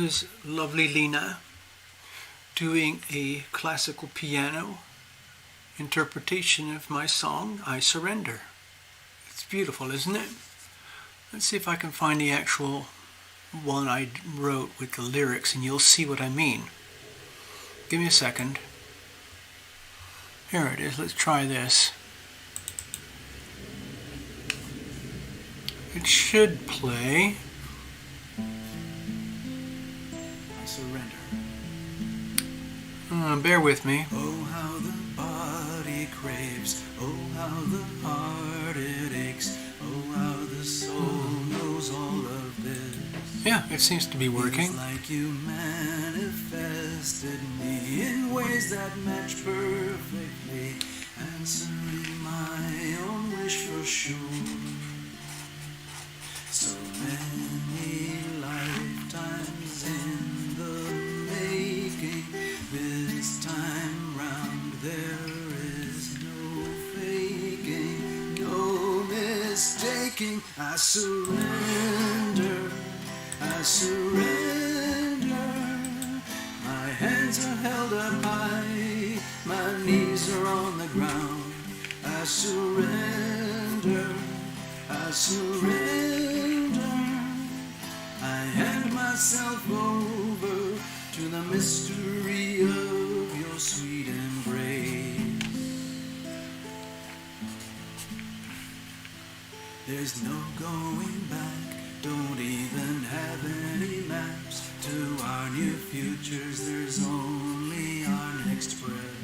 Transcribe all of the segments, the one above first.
is lovely LINA doing a classical piano interpretation of my song, I Surrender. It's beautiful, isn't it? Let's see if I can find the actual one I wrote with the lyrics and you'll see what I mean. Give me a second. Here it is. Let's try this. It should play. I Surrender. Bear with me. Oh, how the body craves. Oh, how the heart it aches. Oh, how the soul knows all of this. Yeah, it seems to be working. It's like you manifested me in ways that match perfectly, answering my own wish for sure. So many lifetimes in the making. This time round there is no faking, no mistaking. I surrender, I surrender. My hands are held up high, my knees are on the ground. I surrender, I surrender. I hand myself over to the mystery of your sweet embrace. There's no going back, don't even have any maps to our new futures. There's only our next breath.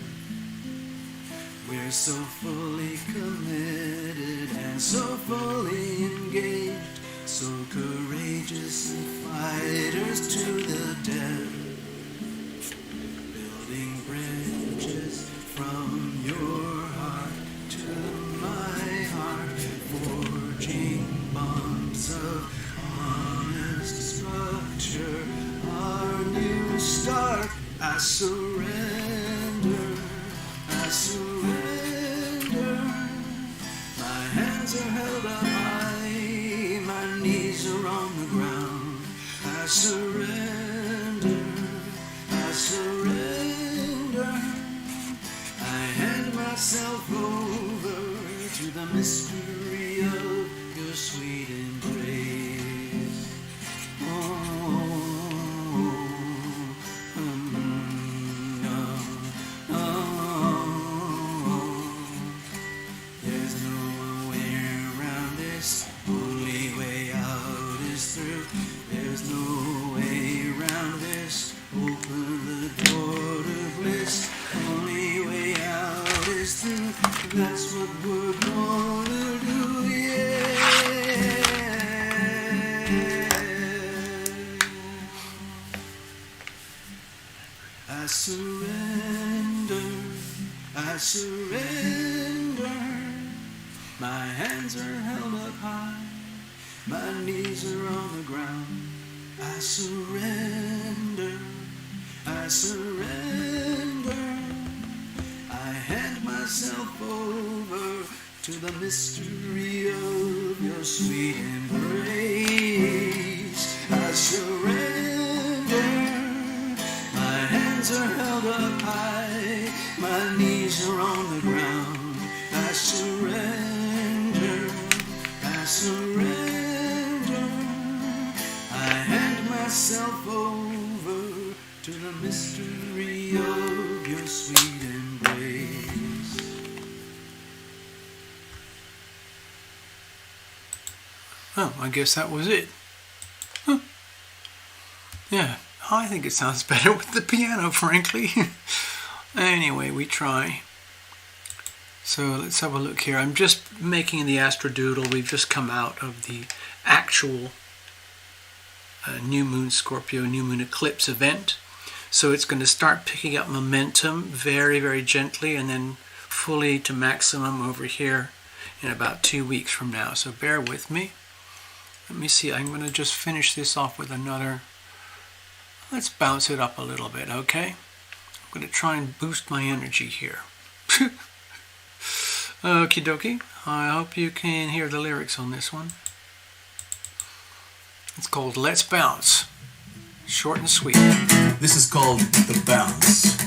We're so fully committed and so fully engaged, so courageous and fighters to the death. Building bridges from your heart to my heart, forging bonds of honest structure, our new start. I surrender, I surrender. My hands are held up high, my knees are on the ground. I surrender, I surrender. I hand myself over to the mystery of your sweet embrace. There's no way around this, only way out is through. There's no way around this, open the door to bliss. Only way out is through, that's what we're gonna do, yeah. I surrender, I surrender. My hands are held up high, my knees are on the ground. I surrender, I surrender. I hand myself over to the mystery of your sweet embrace. I surrender. My hands are held up high, my knees are on the ground. I surrender, I surrender. I hand myself over to the mystery of your sweet embrace. Oh, I guess that was it. Huh. Yeah, I think it sounds better with the piano, frankly. Anyway, we try. So let's have a look here. I'm just making the Astrodoodle. We've just come out of the actual new moon Scorpio, new moon eclipse event. So it's going to start picking up momentum very, very gently and then fully to maximum over here in about 2 weeks from now. So bear with me. Let me see. I'm going to just finish this off with another. Let's bounce it up a little bit, okay? I'm going to try and boost my energy here. Okie dokie. I hope you can hear the lyrics on this one. It's called Let's Bounce. Short and sweet. This is called The Bounce.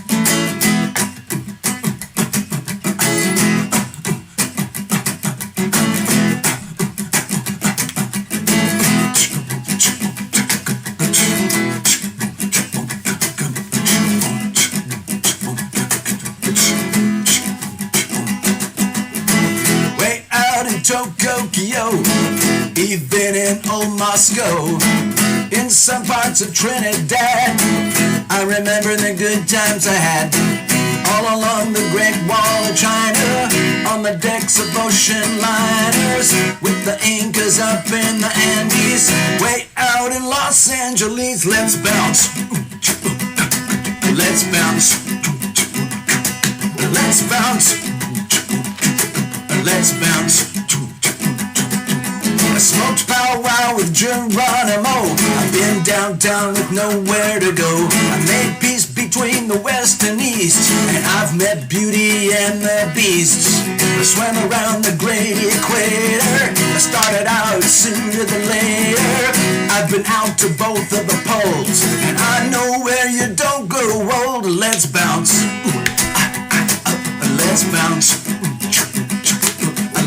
Tokyo, even in old Moscow, in some parts of Trinidad, I remember the good times I had, all along the Great Wall of China, on the decks of ocean liners, with the Incas up in the Andes, way out in Los Angeles. Let's bounce, let's bounce, let's bounce, let's bounce. I smoked powwow with Geronimo. I've been downtown with nowhere to go. I made peace between the West and East, and I've met Beauty and the Beast. I swam around the great equator. I started out sooner than later. I've been out to both of the poles, and I know where you don't grow old. Let's bounce. Let's bounce.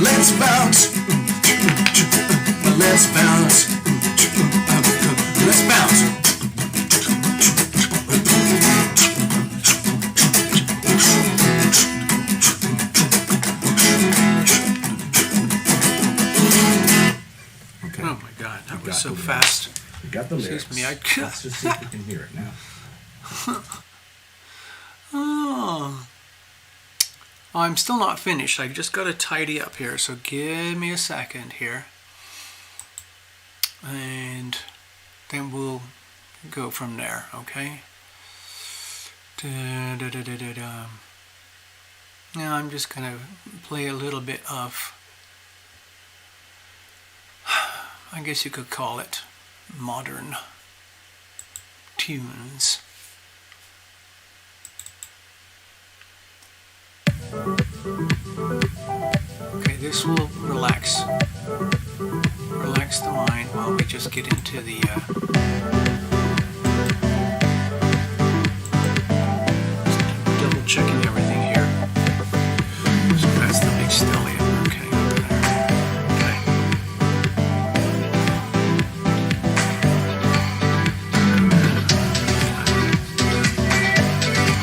Let's bounce. Let's bounce. Let's bounce. Okay. Oh my God, that was so fast. We got the lyrics. Excuse me, Let's just see if we can hear it now. Oh, I'm still not finished. I just got to tidy up here, so give me a second here. And then we'll go from there, okay? Now I'm just going to play a little bit of, I guess you could call it, modern tunes. Okay, this will relax the mind while we just get into the double checking everything here. So that's the big stellium. Okay, over there. Okay.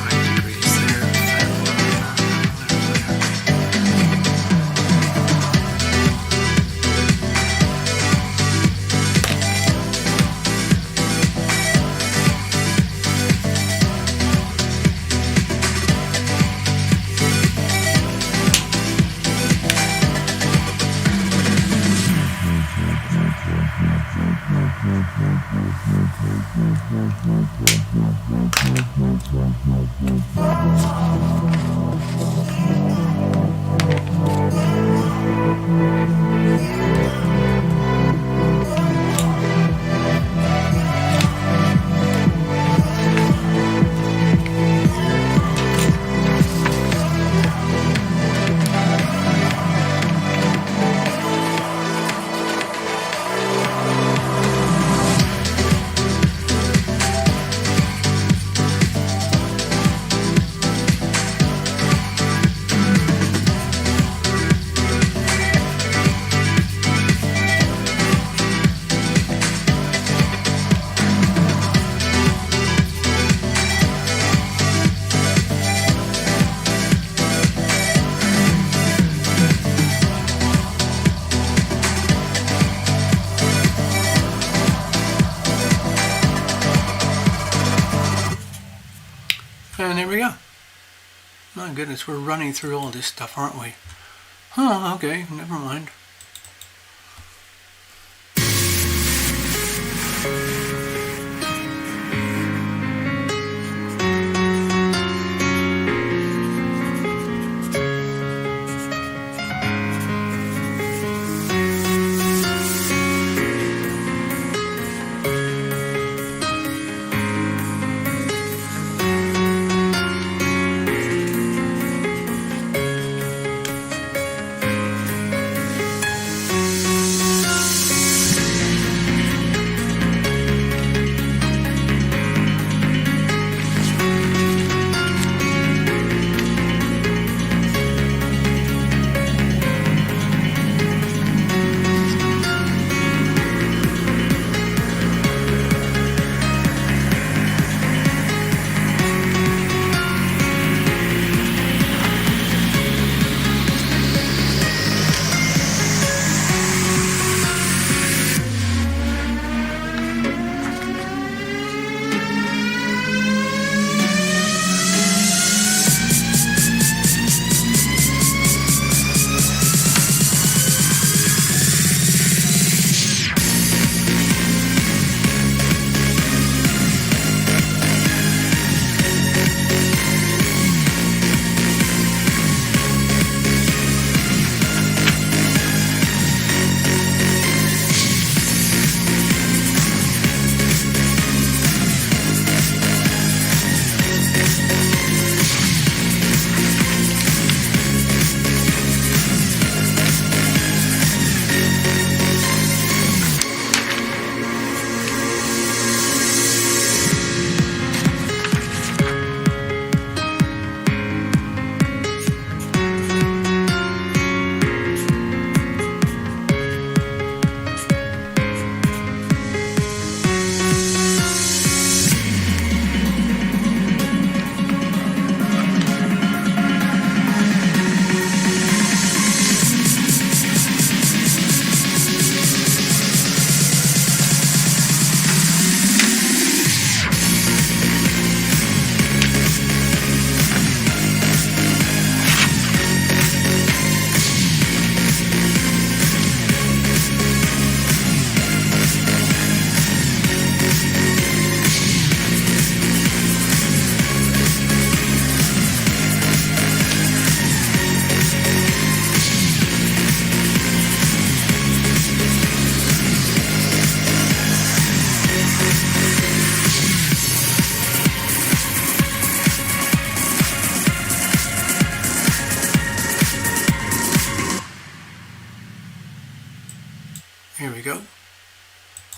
5 degrees there. And there we go. My goodness, we're running through all this stuff, aren't we? Huh, okay, never mind.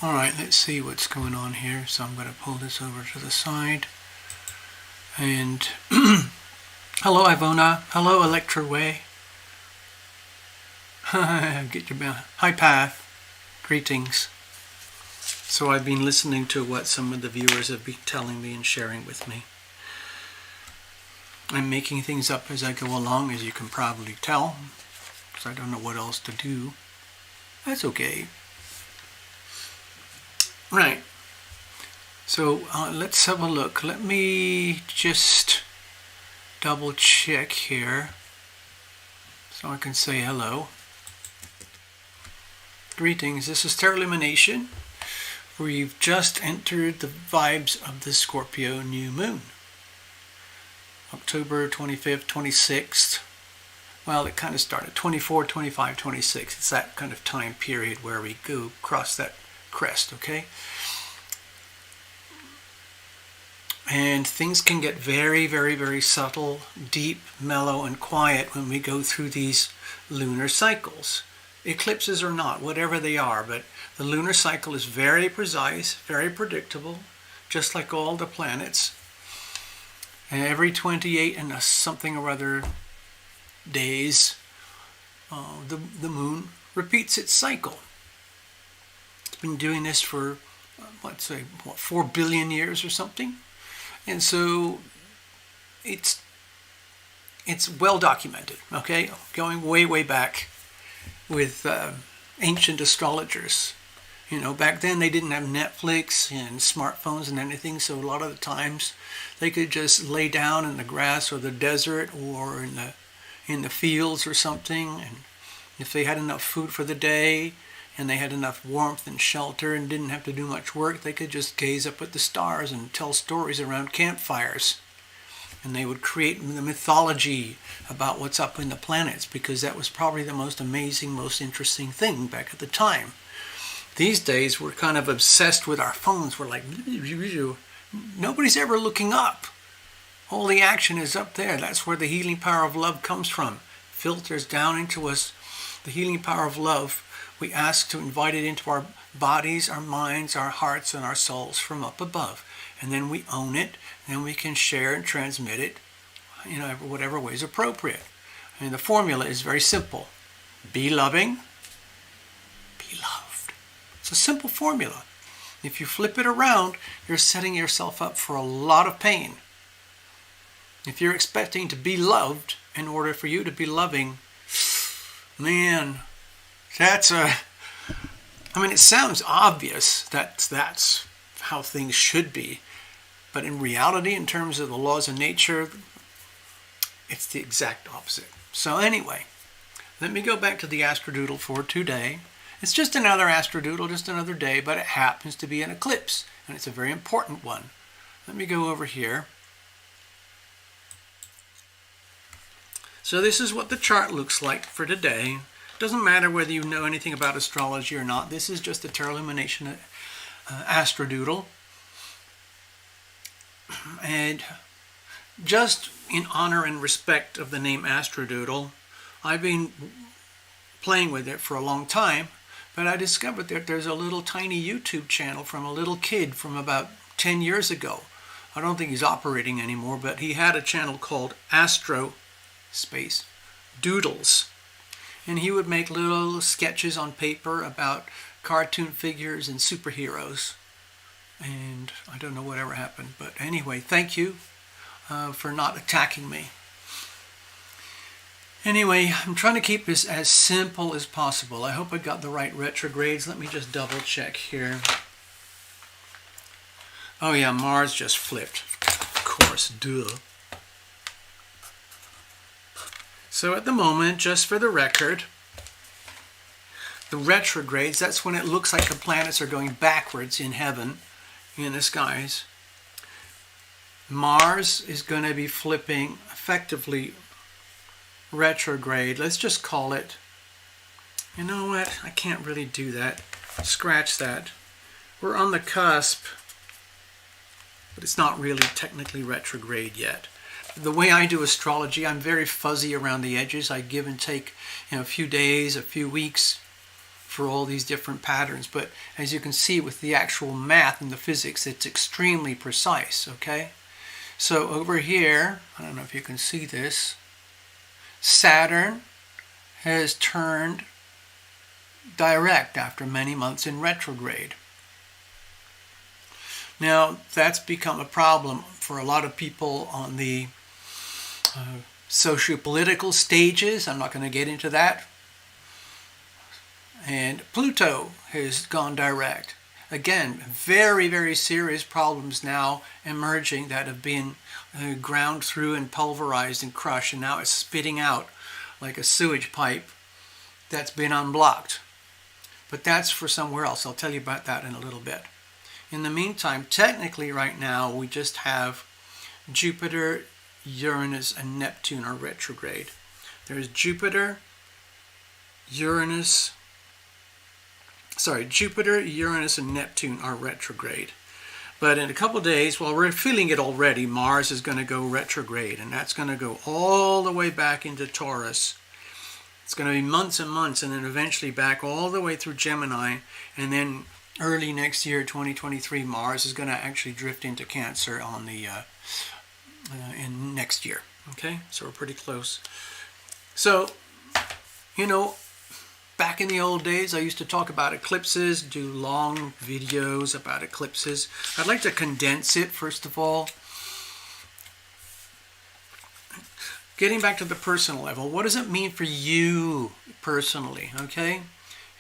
Alright, let's see what's going on here. So I'm going to pull this over to the side. And hello Ivona. Hello Electroway. Get your Hi Path. Greetings. So I've been listening to what some of the viewers have been telling me and sharing with me. I'm making things up as I go along, as you can probably tell, because I don't know what else to do. That's okay. Right. So let's have a look. Let me just double check here so I can say hello. Greetings. This is Lumination. We've just entered the vibes of the Scorpio new moon. October 25th, 26th. Well, it kind of started 24, 25, 26. It's that kind of time period where we go across that crest, okay? And things can get very, very, very subtle, deep, mellow, and quiet when we go through these lunar cycles. Eclipses or not, whatever they are, but the lunar cycle is very precise, very predictable, just like all the planets. And every 28 and something or other days, the moon repeats its cycle. It's been doing this for, let's say, 4 billion years or something. And so it's well documented, okay? Going way, way back with ancient astrologers. You know, back then they didn't have Netflix and smartphones and anything, so a lot of the times they could just lay down in the grass or the desert or in the fields or something, and if they had enough food for the day and they had enough warmth and shelter and didn't have to do much work, they could just gaze up at the stars and tell stories around campfires. And they would create the mythology about what's up in the planets, because that was probably the most amazing, most interesting thing back at the time. These days, we're kind of obsessed with our phones. We're like, nobody's ever looking up. All the action is up there. That's where the healing power of love comes from. Filters down into us. The healing power of love, we ask to invite it into our bodies, our minds, our hearts, and our souls from up above. And then we own it, and then we can share and transmit it, you know, whatever way is appropriate. I mean, the formula is very simple. Be loving, be loved. It's a simple formula. If you flip it around, you're setting yourself up for a lot of pain. If you're expecting to be loved in order for you to be loving, man, I mean, it sounds obvious that that's how things should be. But in reality, in terms of the laws of nature, it's the exact opposite. So anyway, let me go back to the Astrodoodle for today. It's just another Astrodoodle, just another day, but it happens to be an eclipse, and it's a very important one. Let me go over here. So this is what the chart looks like for today. Doesn't matter whether you know anything about astrology or not. This is just a Tarot Lumination Astrodoodle. And just in honor and respect of the name Astrodoodle, I've been playing with it for a long time, but I discovered that there's a little tiny YouTube channel from a little kid from about 10 years ago. I don't think he's operating anymore, but he had a channel called Astro Space Doodles. And he would make little sketches on paper about cartoon figures and superheroes. And I don't know whatever happened, but anyway, thank you for not attacking me. Anyway, I'm trying to keep this as simple as possible. I hope I got the right retrogrades. Let me just double check here. Oh yeah, Mars just flipped. Of course, duh. So at the moment, just for the record, the retrogrades, that's when it looks like the planets are going backwards in heaven, in the skies. Mars is going to be flipping effectively retrograde. Let's just call it, you know what, I can't really do that. Scratch that. We're on the cusp, but it's not really technically retrograde yet. The way I do astrology, I'm very fuzzy around the edges. I give and take, a few days, a few weeks, for all these different patterns, but as you can see with the actual math and the physics, it's extremely precise, okay? So over here, I don't know if you can see this, Saturn has turned direct after many months in retrograde. Now, that's become a problem for a lot of people on the socio-political stages. I'm not going to get into that. And Pluto has gone direct. Again, very, very serious problems now emerging that have been ground through and pulverized and crushed, and now it's spitting out like a sewage pipe that's been unblocked. But that's for somewhere else. I'll tell you about that in a little bit. In the meantime, technically right now, we just have Jupiter, Uranus, and Neptune are retrograde. There's Jupiter, Uranus, and Neptune are retrograde. But in a couple of days, well, we're feeling it already, Mars is going to go retrograde, and that's going to go all the way back into Taurus. It's going to be months and months, and then eventually back all the way through Gemini, and then early next year, 2023, Mars is going to actually drift into Cancer on the in next year. Okay, so we're pretty close. So, you know, back in the old days, I used to talk about eclipses, do long videos about eclipses. I'd like to condense it, first of all. Getting back to the personal level, what does it mean for you personally, okay?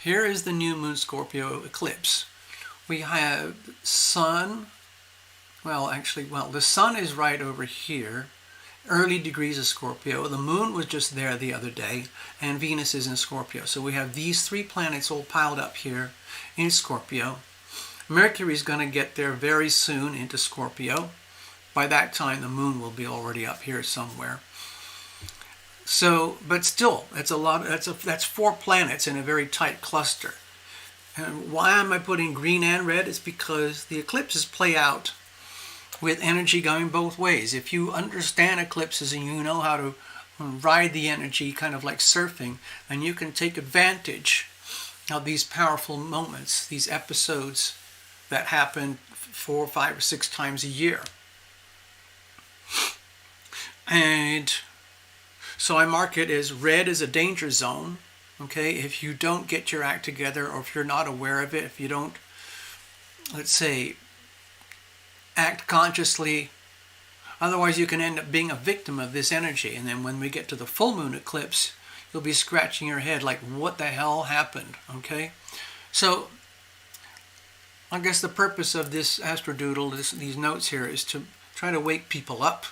Here is the new moon Scorpio eclipse. We have Sun, the Sun is right over here, early degrees of Scorpio. The moon was just there the other day, and Venus is in Scorpio. So we have these three planets all piled up here in Scorpio. Mercury is going to get there very soon into Scorpio. By that time, the moon will be already up here somewhere. So, but still, that's a lot. That's 4 planets in a very tight cluster. And why am I putting green and red? It's because the eclipses play out with energy going both ways. If you understand eclipses and you know how to ride the energy, kind of like surfing, then you can take advantage of these powerful moments, these episodes that happen 4, 5, or 6 times a year. And so I mark it as red as a danger zone. Okay, if you don't get your act together, or if you're not aware of it, if you don't, let's say, act consciously, otherwise you can end up being a victim of this energy. And then when we get to the full moon eclipse, you'll be scratching your head like, what the hell happened? Okay, so I guess the purpose of this Astrodoodle, these notes here, is to try to wake people up.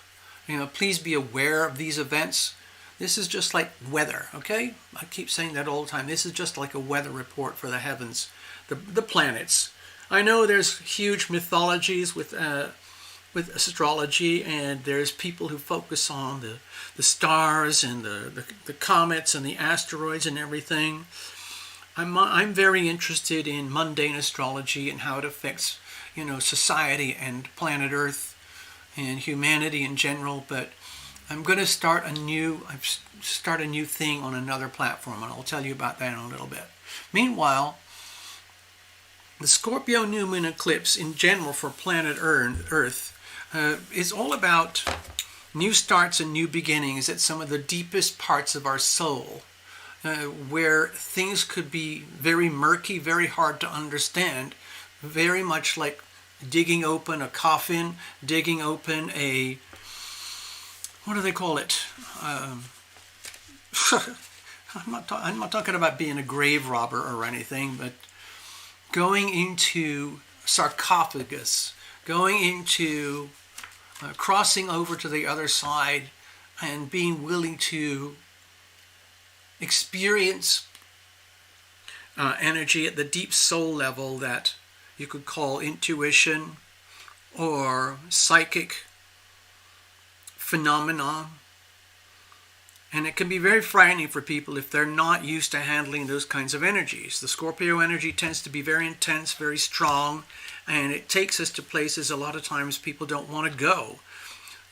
You know, please be aware of these events. This is just like weather, okay? I keep saying that all the time. This is just like a weather report for the heavens, the planets. I know there's huge mythologies with astrology, and there's people who focus on the stars and the comets and the asteroids and everything. I'm very interested in mundane astrology and how it affects, you know, society and planet Earth and humanity in general, but I'm going to start a new thing on another platform, and I'll tell you about that in a little bit. Meanwhile, the Scorpio new moon eclipse in general for planet Earth is all about new starts and new beginnings at some of the deepest parts of our soul, where things could be very murky, very hard to understand, very much like digging open a coffin, digging open a, what do they call it? I'm not talking about being a grave robber or anything, but going into sarcophagus, going into crossing over to the other side and being willing to experience energy at the deep soul level that you could call intuition or psychic phenomenon. And it can be very frightening for people if they're not used to handling those kinds of energies. The Scorpio energy tends to be very intense, very strong, and it takes us to places a lot of times people don't want to go.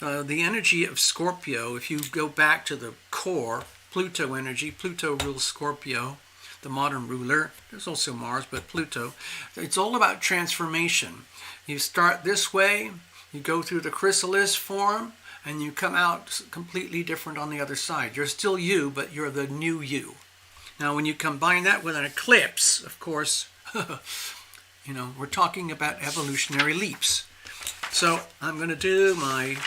The energy of Scorpio, if you go back to the core, Pluto energy, Pluto rules Scorpio. the modern ruler. There's also Mars, but Pluto. It's all about transformation. You start this way, you go through the chrysalis form, and you come out completely different on the other side. You're still you, but you're the new you. Now, when you combine that with an eclipse, of course, we're talking about evolutionary leaps. So I'm going to do my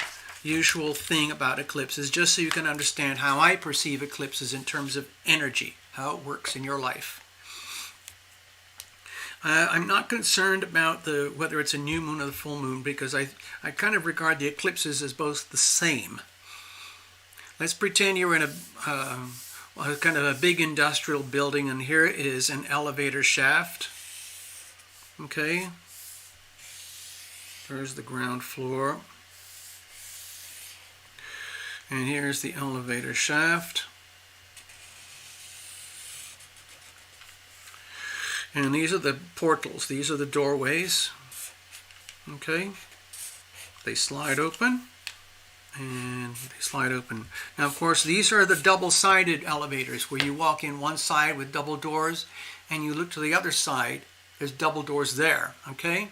usual thing about eclipses, just so you can understand how I perceive eclipses in terms of energy, how it works in your life. I'm not concerned about whether it's a new moon or the full moon, because I kind of regard the eclipses as both the same. Let's pretend you're in a kind of a big industrial building, and here is an elevator shaft. Okay, there's the ground floor, and here's the elevator shaft. And these are the portals, these are the doorways. Okay, they slide open, and they slide open. Now, of course, these are the double-sided elevators, where you walk in one side with double doors, and you look to the other side, there's double doors there, okay?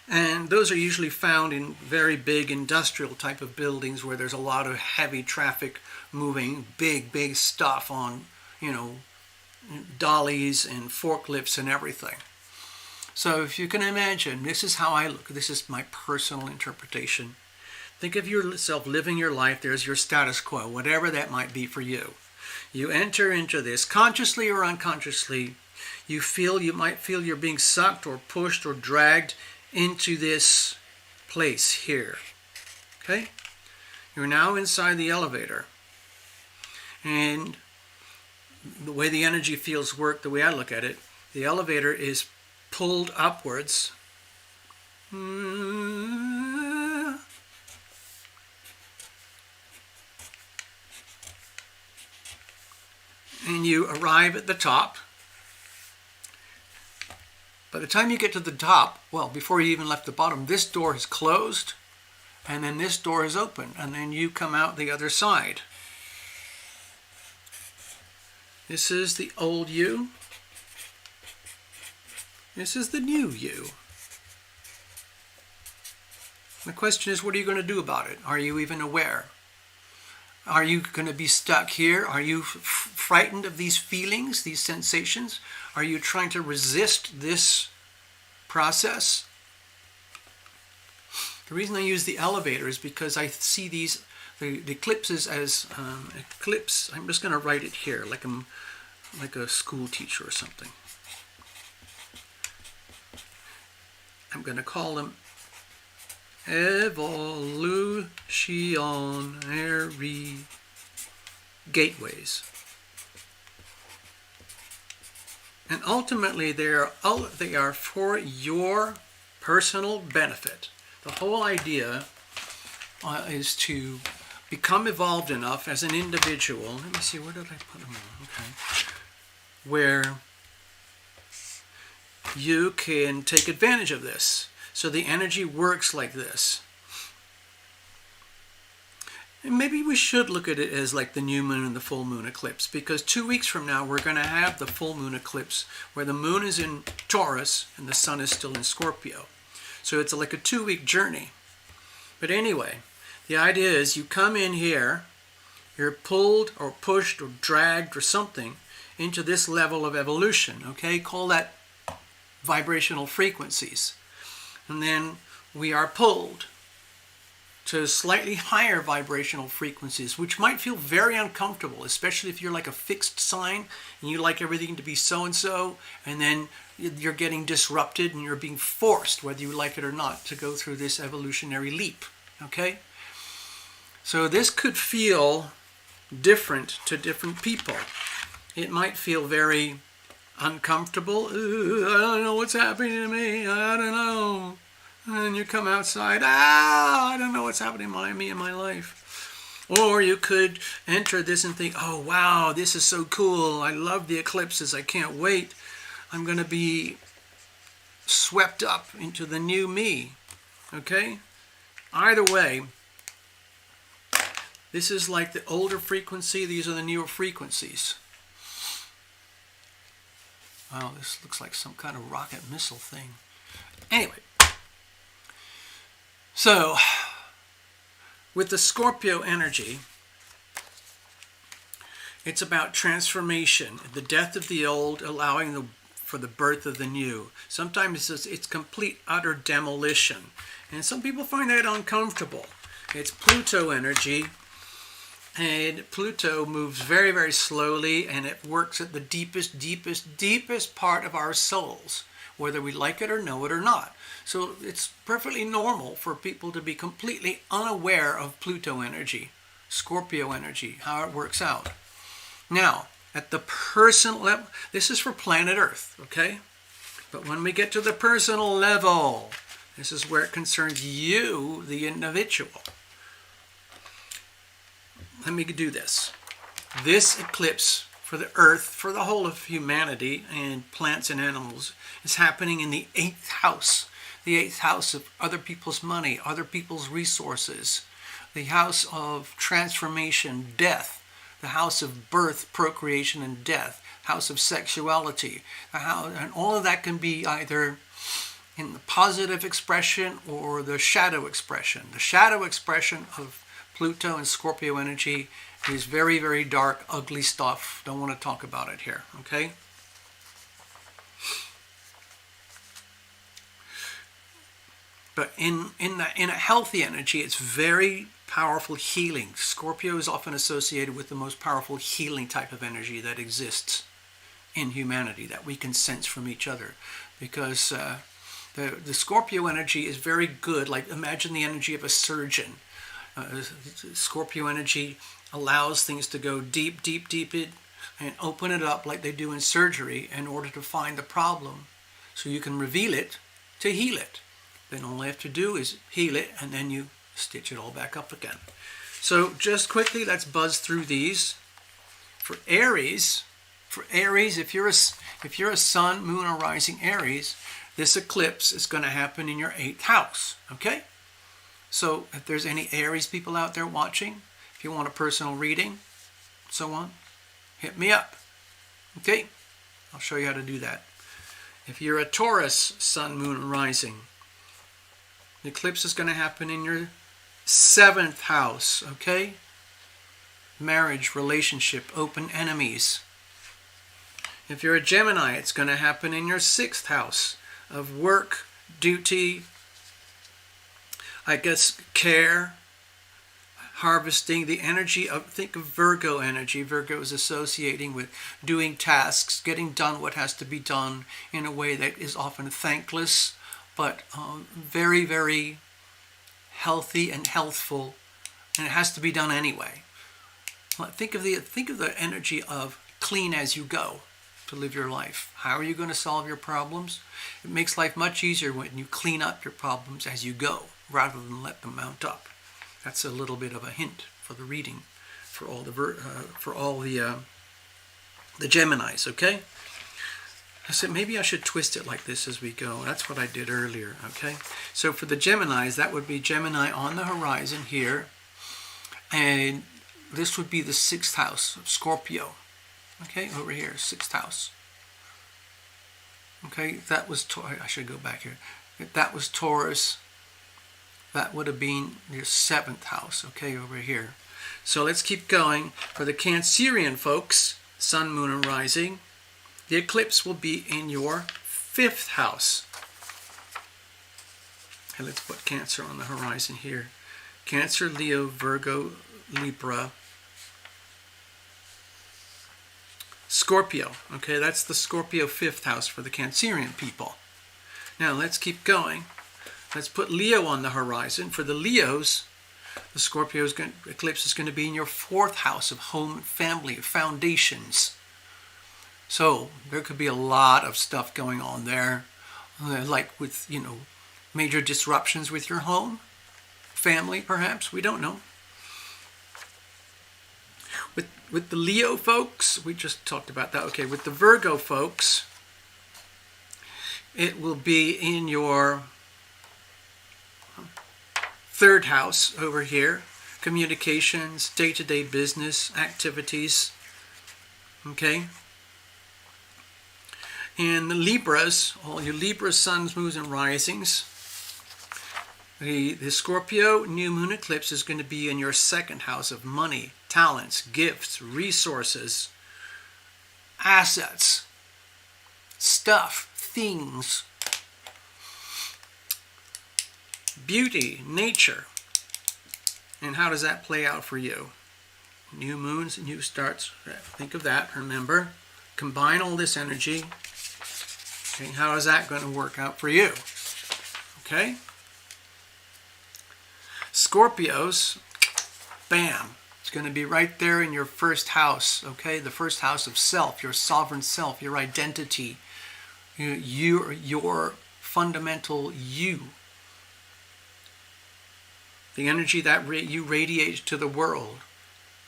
And those are usually found in very big industrial type of buildings where there's a lot of heavy traffic moving, big stuff on, dollies and forklifts and everything. So if you can imagine, this is how I look. This is my personal interpretation. Think of yourself living your life. There's your status quo, whatever that might be for you. You enter into this consciously or unconsciously. You might feel you're being sucked or pushed or dragged into this place here. Okay? You're now inside the elevator. And the way the energy fields work, the way I look at it, the elevator is pulled upwards. And you arrive at the top. By the time you get to the top, well, before you even left the bottom, this door is closed, and then this door is open, and then you come out the other side. This is the old you. This is the new you. The question is, what are you going to do about it? Are you even aware? Are you going to be stuck here? Are you frightened of these feelings, these sensations? Are you trying to resist this process? The reason I use the elevator is because I see the eclipses as eclipse. I'm just going to write it here like a school teacher or something. I'm going to call them evolutionary gateways. And ultimately, they are for your personal benefit. The whole idea is to become evolved enough as an individual. Let me see, where did I put them on? Okay. Where you can take advantage of this. So the energy works like this. And maybe we should look at it as like the new moon and the full moon eclipse, because 2 weeks from now we're going to have the full moon eclipse where the moon is in Taurus and the sun is still in Scorpio. So it's like a 2-week journey. But anyway, the idea is you come in here, you're pulled or pushed or dragged or something into this level of evolution, okay? Call that vibrational frequencies. And then we are pulled to slightly higher vibrational frequencies, which might feel very uncomfortable, especially if you're like a fixed sign and you like everything to be so-and-so, and then you're getting disrupted and you're being forced, whether you like it or not, to go through this evolutionary leap, okay? So this could feel different to different people. It might feel very uncomfortable. I don't know what's happening to me. I don't know. And you come outside. I don't know what's happening to me in my life. Or you could enter this and think, oh, wow, this is so cool. I love the eclipses. I can't wait. I'm going to be swept up into the new me. Okay? Either way, this is like the older frequency. These are the newer frequencies. Wow, this looks like some kind of rocket missile thing. Anyway, so with the Scorpio energy, it's about transformation, the death of the old, allowing for the birth of the new. Sometimes it's complete, utter demolition. And some people find that uncomfortable. It's Pluto energy, and Pluto moves very, very slowly, and it works at the deepest, deepest, deepest part of our souls, whether we like it or know it or not. So it's perfectly normal for people to be completely unaware of Pluto energy, Scorpio energy, how it works out. Now, at the personal level, this is for planet Earth, okay? But when we get to the personal level, this is where it concerns you, the individual. Let me do this. This eclipse for the Earth, for the whole of humanity and plants and animals, is happening in the 8th house. The 8th house of other people's money, other people's resources. The house of transformation, death. The house of birth, procreation, and death. House of sexuality. And all of that can be either in the positive expression or the shadow expression. The shadow expression of Pluto and Scorpio energy is very, very dark, ugly stuff. Don't want to talk about it here, okay? But in a healthy energy, it's very powerful healing. Scorpio is often associated with the most powerful healing type of energy that exists in humanity, that we can sense from each other. Because the Scorpio energy is very good. Like, imagine the energy of a surgeon. Scorpio energy allows things to go deep, deep, deep in and open it up like they do in surgery in order to find the problem so you can reveal it to heal it. Then all you have to do is heal it, and then you stitch it all back up again. So just quickly, let's buzz through these. For Aries, if you're a sun, moon, or rising Aries, this eclipse is going to happen in your 8th house, okay? So if there's any Aries people out there watching, if you want a personal reading, so on, hit me up. Okay? I'll show you how to do that. If you're a Taurus, sun, moon, and rising, the eclipse is going to happen in your 7th house. Okay? Marriage, relationship, open enemies. If you're a Gemini, it's going to happen in your 6th house of work, duty, I guess, care, harvesting, the energy of, think of Virgo energy. Virgo is associating with doing tasks, getting done what has to be done in a way that is often thankless, but very, very healthy and healthful, and it has to be done anyway. Think of the energy of clean as you go to live your life. How are you going to solve your problems? It makes life much easier when you clean up your problems as you go, rather than let them mount up. That's a little bit of a hint for the reading for all the Geminis. Okay. I said maybe I should twist it like this as we go. That's what I did earlier. Okay. So for the Geminis, that would be Gemini on the horizon here, and this would be the 6th house of Scorpio. Okay, over here, 6th house. Okay, that was I should go back here. That was Taurus. That would have been your 7th house, okay, over here. So let's keep going. For the Cancerian folks, sun, moon, and rising, the eclipse will be in your 5th house. And let's put Cancer on the horizon here. Cancer, Leo, Virgo, Libra, Scorpio. Okay, that's the Scorpio 5th house for the Cancerian people. Now let's keep going. Let's put Leo on the horizon. For the Leos, the eclipse is going to be in your 4th house of home, family, foundations. So there could be a lot of stuff going on there, like with, major disruptions with your home, family, perhaps. We don't know. With the Leo folks, we just talked about that. Okay, with the Virgo folks, it will be in your 3rd house over here. Communications, day-to-day business, activities. Okay? And the Libras, all your Libra suns, moons, and risings, the Scorpio new moon eclipse is going to be in your second house of money, talents, gifts, resources, assets, stuff, things, beauty, nature. And how does that play out for you? New moons, new starts. Think of that, remember. Combine all this energy. Okay, how is that going to work out for you? Okay? Scorpios, bam. It's going to be right there in your first house, okay? The first house of self, your sovereign self, your identity, your fundamental you. The energy that you radiate to the world.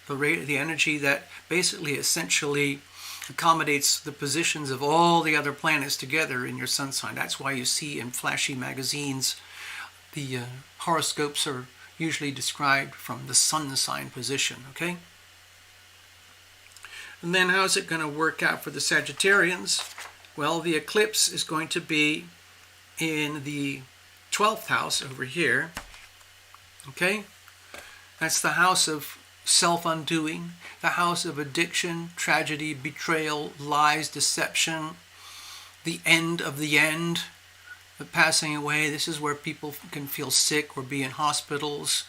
The energy that basically essentially accommodates the positions of all the other planets together in your sun sign. That's why you see in flashy magazines the horoscopes are usually described from the sun sign position, okay? And then how's it going to work out for the Sagittarians? Well, the eclipse is going to be in the 12th house over here, okay? That's the house of self-undoing, the house of addiction, tragedy, betrayal, lies, deception, the end of the end, the passing away. This is where people can feel sick or be in hospitals.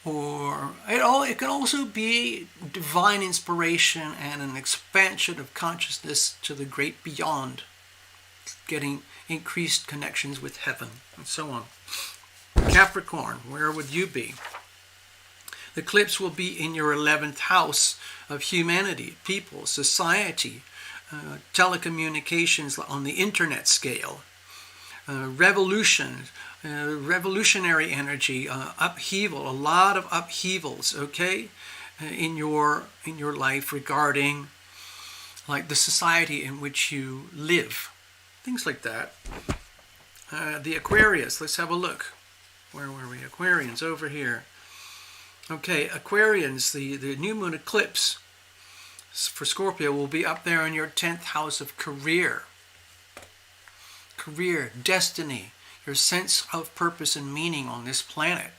Or it can also be divine inspiration and an expansion of consciousness to the great beyond, getting increased connections with heaven, and so on. Capricorn, where would you be? The eclipse will be in your 11th house of humanity, people, society, telecommunications on the internet scale, revolution, revolutionary energy, upheaval, a lot of upheavals, okay, in your life regarding like the society in which you live, things like that. The Aquarius, let's have a look. Where were we? Aquarians, over here. Okay, Aquarians, the new moon eclipse for Scorpio will be up there in your 10th house of career. Career, destiny, your sense of purpose and meaning on this planet.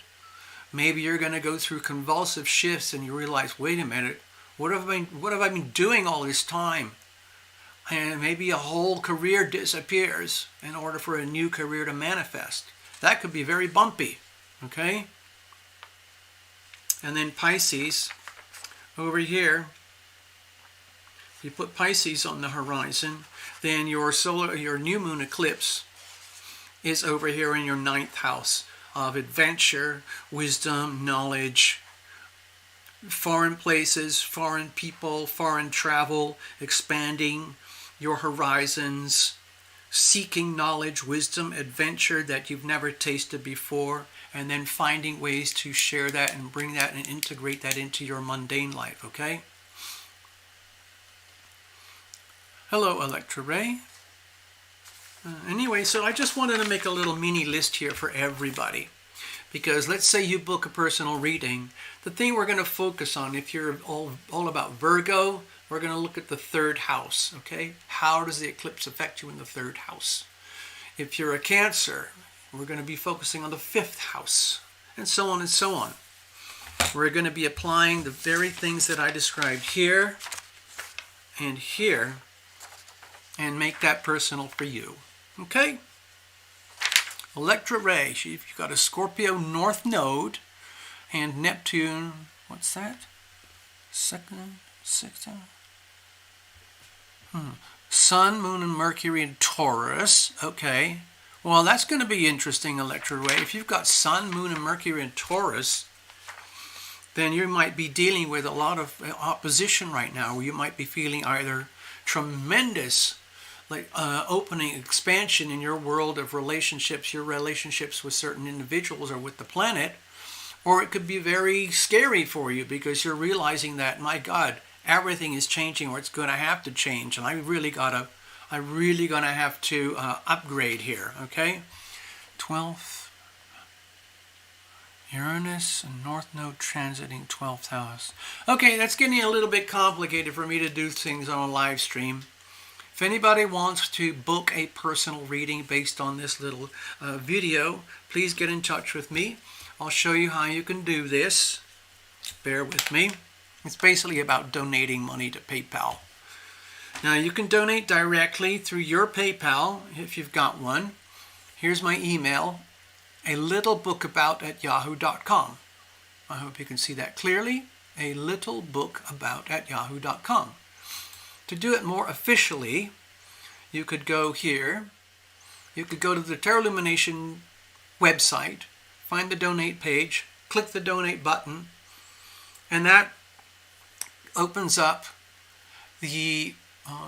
Maybe you're going to go through convulsive shifts and you realize, wait a minute, what have I been doing all this time? And maybe a whole career disappears in order for a new career to manifest. That could be very bumpy, okay? And then Pisces, over here, if you put Pisces on the horizon, then your new moon eclipse is over here in your 9th house of adventure, wisdom, knowledge, foreign places, foreign people, foreign travel, expanding your horizons, seeking knowledge, wisdom, adventure that you've never tasted before, and then finding ways to share that and bring that and integrate that into your mundane life, okay? Hello, Electra Ray. Anyway, so I just wanted to make a little mini list here for everybody. Because let's say you book a personal reading. The thing we're going to focus on, if you're all about Virgo, we're going to look at the 3rd house, okay? How does the eclipse affect you in the 3rd house? If you're a Cancer, we're going to be focusing on the 5th house, and so on and so on. We're going to be applying the very things that I described here and here, and make that personal for you. Okay? Electra Ray, you've got a Scorpio North Node and Neptune, what's that? Sixth? Sun, Moon, and Mercury in Taurus. Okay. Well, that's going to be interesting, Electra Ray. If you've got Sun, Moon, and Mercury in Taurus, then you might be dealing with a lot of opposition right now, where you might be feeling either tremendous opening expansion in your world of relationships, your relationships with certain individuals or with the planet, or it could be very scary for you because you're realizing that, my God, everything is changing, or it's going to have to change, and I'm really gonna have to upgrade here. Okay, 12th, Uranus and North Node transiting 12th house. Okay, that's getting a little bit complicated for me to do things on a live stream. If anybody wants to book a personal reading based on this little video, please get in touch with me. I'll show you how you can do this. Bear with me. It's basically about donating money to PayPal. Now you can donate directly through your PayPal if you've got one. Here's my email, alittlebookabout@yahoo.com. I hope you can see that clearly. alittlebookabout@yahoo.com. To do it more officially, you could go here. You could go to the Tarot Lumination website, find the donate page, click the donate button, and that opens up the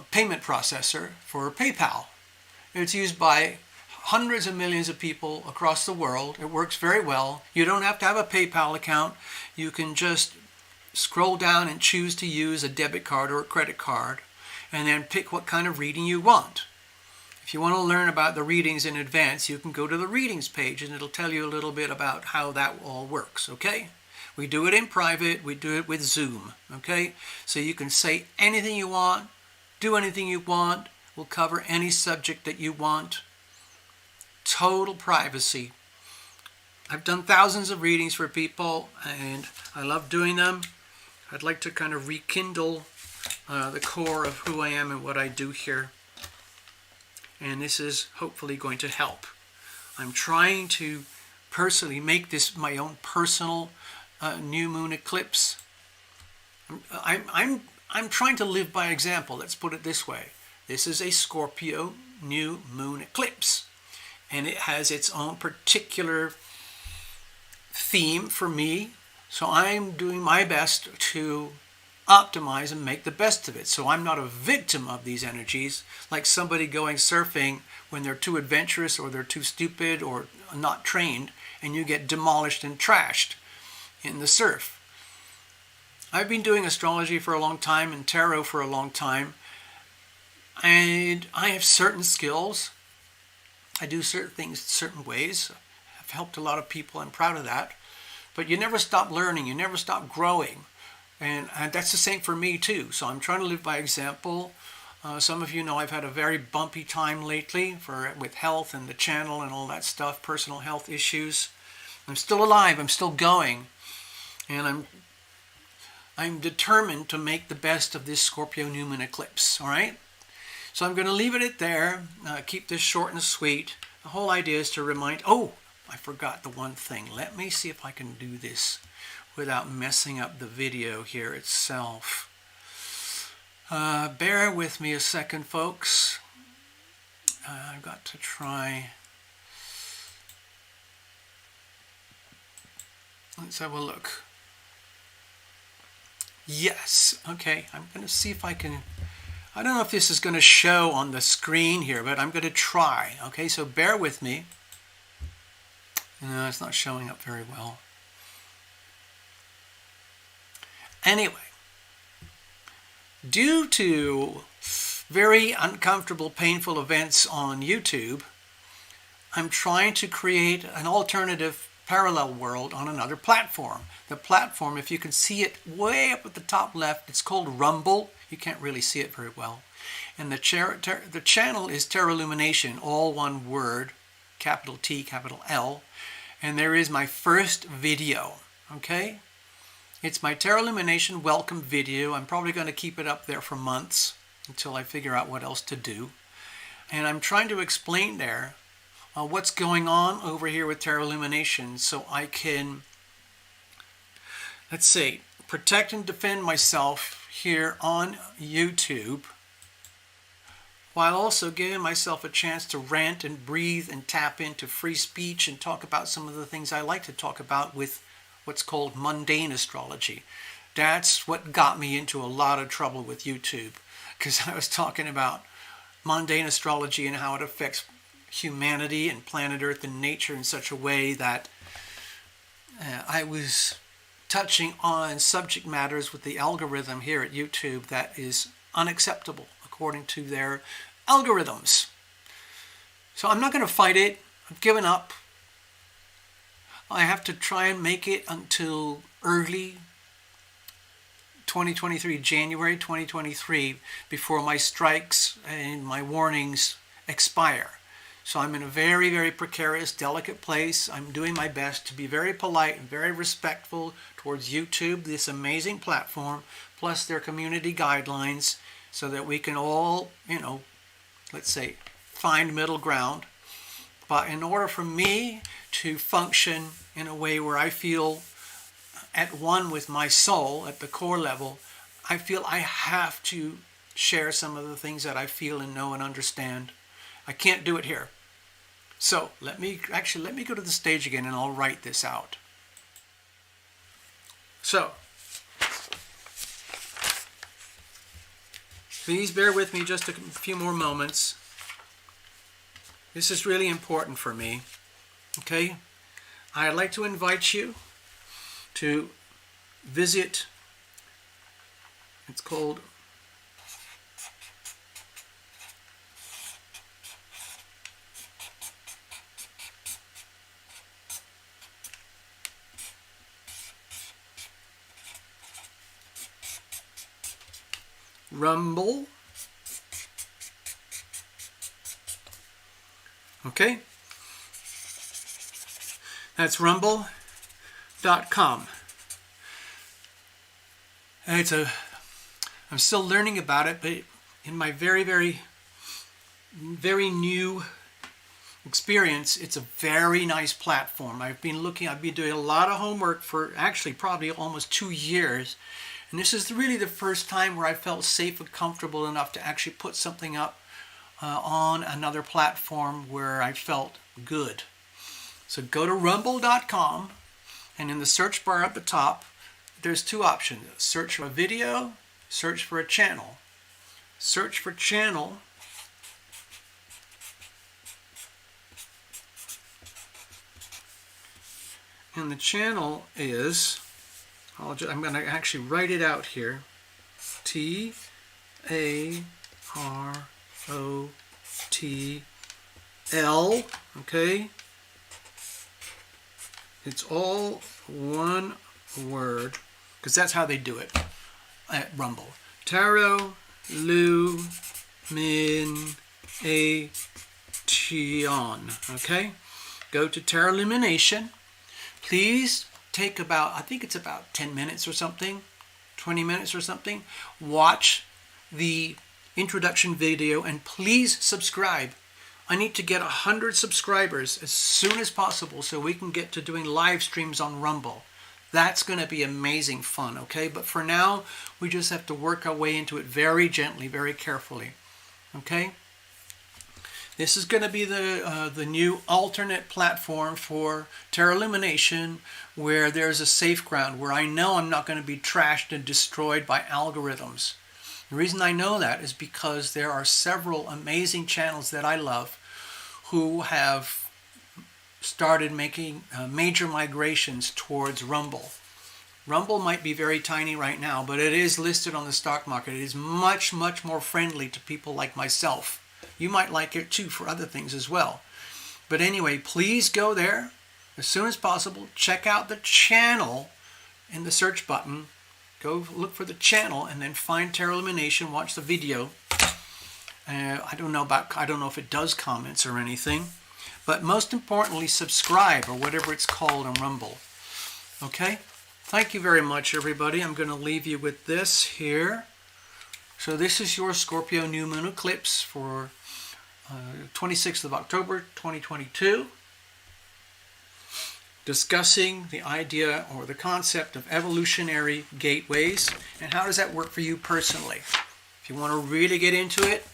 payment processor for PayPal. It's used by hundreds of millions of people across the world. It works very well. You don't have to have a PayPal account. You can just scroll down and choose to use a debit card or a credit card, and then pick what kind of reading you want. If you want to learn about the readings in advance, you can go to the readings page and it'll tell you a little bit about how that all works, okay? We do it in private, we do it with Zoom, okay? So you can say anything you want, do anything you want, we'll cover any subject that you want. Total privacy. I've done thousands of readings for people and I love doing them. I'd like to kind of rekindle the core of who I am and what I do here. And this is hopefully going to help. I'm trying to personally make this my own personal new moon eclipse. I'm trying to live by example, let's put it this way. This is a Scorpio new moon eclipse, and it has its own particular theme for me, so I'm doing my best to optimize and make the best of it, so I'm not a victim of these energies, like somebody going surfing when they're too adventurous or they're too stupid or not trained, and you get demolished and trashed in the surf. I've been doing astrology for a long time and tarot for a long time, and I have certain skills. I do certain things certain ways. I've helped a lot of people. I'm proud of that. But you never stop learning. You never stop growing. And that's the same for me too. So I'm trying to live by example. Some of you know I've had a very bumpy time lately with health and the channel and all that stuff, personal health issues. I'm still alive. I'm still going. And I'm determined to make the best of this Scorpio new moon eclipse. All right? So I'm going to leave it at there. Keep this short and sweet. The whole idea is to remind... Oh, I forgot the one thing. Let me see if I can do this without messing up the video here itself. Bear with me a second, folks. I've got to try. Let's have a look. Yes, okay, I'm going to see if I can... I don't know if this is going to show on the screen here, but I'm going to try. Okay, so bear with me. No, it's not showing up very well. Anyway, due to very uncomfortable, painful events on YouTube, I'm trying to create an alternative parallel world on another platform. The platform, if you can see it way up at the top left, it's called Rumble. You can't really see it very well. And the channel is Tarot Lumination, all one word, capital T, capital L. And there is my first video, okay? It's my Tarot Lumination welcome video. I'm probably going to keep it up there for months until I figure out what else to do. And I'm trying to explain there what's going on over here with Tarot Lumination so I can, let's see, protect and defend myself here on YouTube while also giving myself a chance to rant and breathe and tap into free speech and talk about some of the things I like to talk about with what's called mundane astrology. That's what got me into a lot of trouble with YouTube, because I was talking about mundane astrology and how it affects humanity and planet Earth and nature in such a way that I was touching on subject matters with the algorithm here at YouTube that is unacceptable according to their algorithms. So I'm not going to fight it. I've given up. I have to try and make it until early 2023, January 2023, before my strikes and my warnings expire. So I'm in a very, very precarious, delicate place. I'm doing my best to be very polite and very respectful towards YouTube, this amazing platform, plus their community guidelines, so that we can all, let's say, find middle ground. But in order for me to function in a way where I feel at one with my soul at the core level, I feel I have to share some of the things that I feel and know and understand. I can't do it here. So let me go to the stage again and I'll write this out. So please bear with me just a few more moments. This is really important for me. Okay? I'd like to invite you to visit, it's called Rumble. Okay? That's rumble.com. I'm still learning about it, but in my very, very, very new experience, it's a very nice platform. I've been doing a lot of homework for actually probably almost 2 years. And this is really the first time where I felt safe and comfortable enough to actually put something up on another platform where I felt good. So go to rumble.com, and in the search bar at the top, there's 2 options. Search for a video, search for a channel. Search for channel. And the channel is, I'm going to actually write it out here. TAROTL, okay? It's all one word, because that's how they do it at Rumble. Tarot Lumination, okay? Go to Tarot Lumination. Please take about, I think it's about 10 minutes or something, 20 minutes or something. Watch the introduction video and please subscribe. I need to get 100 subscribers as soon as possible so we can get to doing live streams on Rumble. That's going to be amazing fun, okay? But for now, we just have to work our way into it very gently, very carefully, okay? This is going to be the new alternate platform for Tarot Lumination, where there's a safe ground, where I know I'm not going to be trashed and destroyed by algorithms. The reason I know that is because there are several amazing channels that I love who have started making major migrations towards Rumble. Rumble might be very tiny right now, but it is listed on the stock market. It is much, much more friendly to people like myself. You might like it too for other things as well. But anyway, please go there as soon as possible. Check out the channel in the search button. Go look for the channel and then find Tarot Lumination. Watch the video. I don't know if it does comments or anything. But most importantly, subscribe or whatever it's called on Rumble. Okay? Thank you very much, everybody. I'm going to leave you with this here. So this is your Scorpio new moon eclipse for 26th of October 2022. Discussing the idea or the concept of evolutionary gateways and how does that work for you personally. If you want to really get into it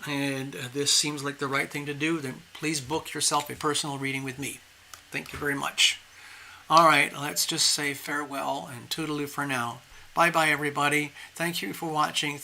and this seems like the right thing to do, then please book yourself a personal reading with me. Thank you very much. All right, let's just say farewell and toodaloo for now. Bye-bye, everybody. Thank you for watching.